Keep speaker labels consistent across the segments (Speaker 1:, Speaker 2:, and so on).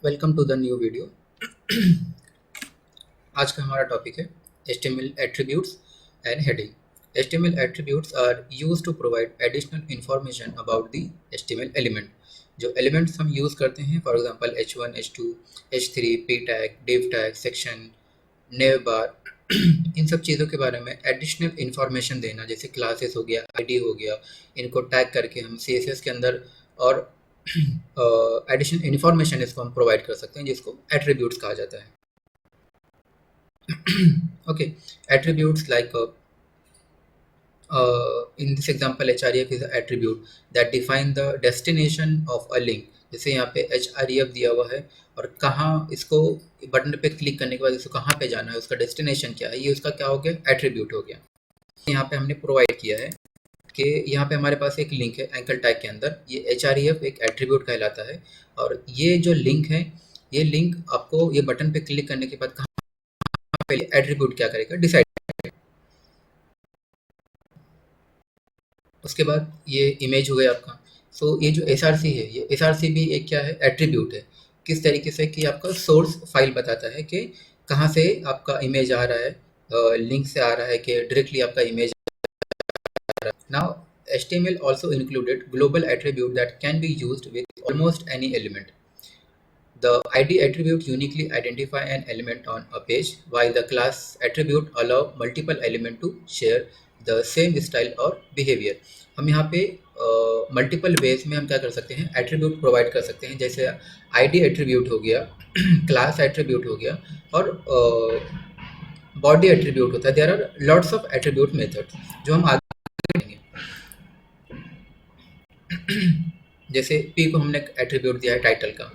Speaker 1: Welcome to the new video. आज का हमारा टॉपिक है HTML attributes and heading. HTML attributes are use to provide additional information about the HTML element. जो elements हम use करते हैं, for example H1, H2, H3, p tag, div tag, section, nav bar, इन सब चीज़ों के बारे में एडिशनल इंफॉर्मेशन देना, जैसे क्लासेस हो गया, आईडी हो गया, इनको टैग करके हम CSS के अंदर और एडिशनल इंफॉर्मेशन इसको हम प्रोवाइड कर सकते हैं, जिसको एट्रीब्यूट्स कहा जाता है। Okay, attributes like in this example href is an attribute that define the destination of a link। जैसे यहाँ पे href दिया हुआ है और कहाँ इसको बटन पे क्लिक करने के बाद इसको कहाँ पे जाना है, उसका डेस्टिनेशन क्या है, ये उसका क्या हो गया, एट्रीब्यूट हो गया। यहाँ पे हमने प्रोवाइड किया है कि यहाँ पे हमारे पास एक लिंक है एंकल टैग के अंदर, ये href एक एट्रीब्यूट कहलाता है। और ये जो लिंक है, ये लिंक आपको ये बटन पे क्लिक करने के बाद कहाँ पे एट्रीब्यूट क्या करेगा, डिसाइड करेगा। उसके बाद ये इमेज हो गया आपका। सो ये जो src है, ये src भी एक क्या है, एट्रीब्यूट है। किस तरीके से कि आपका सोर्स फाइल बताता है कि कहाँ से आपका इमेज आ रहा है, लिंक से आ रहा है कि डायरेक्टली आपका image. Now, HTML also included global attribute that can be used with almost any element. The ID attribute uniquely identify an element on a page, while the class attribute allow multiple element to share the same style or behavior. हम यहाँ पे multiple ways में हम क्या कर सकते हैं, attribute provide कर सकते हैं। जैसे ID एट्रीब्यूट हो गया, क्लास एट्रीब्यूट हो गया, और बॉडी एट्रीब्यूट होता है। There are lots of attribute methods जो हम आगे पढ़ेंगे। जैसे P को हमने एट्रीब्यूट दिया है टाइटल का।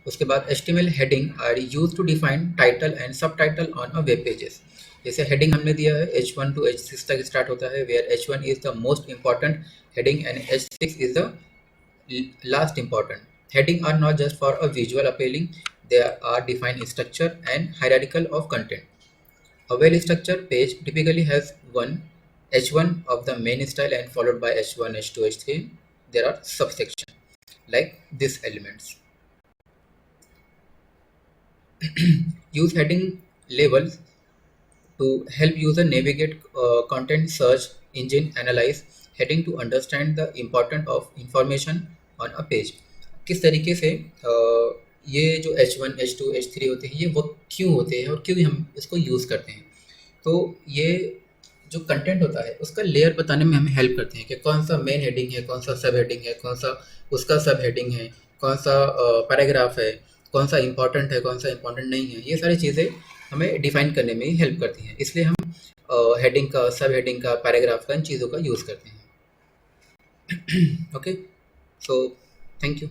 Speaker 1: उसके बाद HTML heading are use to define title and sub title on a web pages. जैसे हेडिंग हमने दिया है H1 to H6 तक स्टार्ट होता है, where H1 is the most important heading and H6 is the last important. Heading are not just for a visual appealing, they are defined structure and hierarchical of content. A well-structured page typically has one H1 of the main style and followed by H1, H2, H3. There are subsections like these elements. Use heading labels to help user navigate content, search engine, analyze heading to understand the importance of information on a page। किस तरीके से ये जो H1, H2, H3 होते हैं, ये वो क्यों होते हैं और क्यों हम इसको यूज़ करते हैं। तो ये जो कंटेंट होता है उसका लेयर बताने में हमें हेल्प करते हैं कि कौन सा मेन हेडिंग है, कौन सा सब हेडिंग है, कौन सा उसका सब हेडिंग है, कौन सा पैराग्राफ है, कौन सा इंपॉर्टेंट है, कौन सा इंपॉर्टेंट नहीं है। ये सारी चीज़ें हमें डिफाइन करने में ही हेल्प करती हैं। इसलिए हम हेडिंग का, सब हेडिंग का, पैराग्राफ का, इन चीज़ों का यूज़ करते हैं। Okay, so thank you.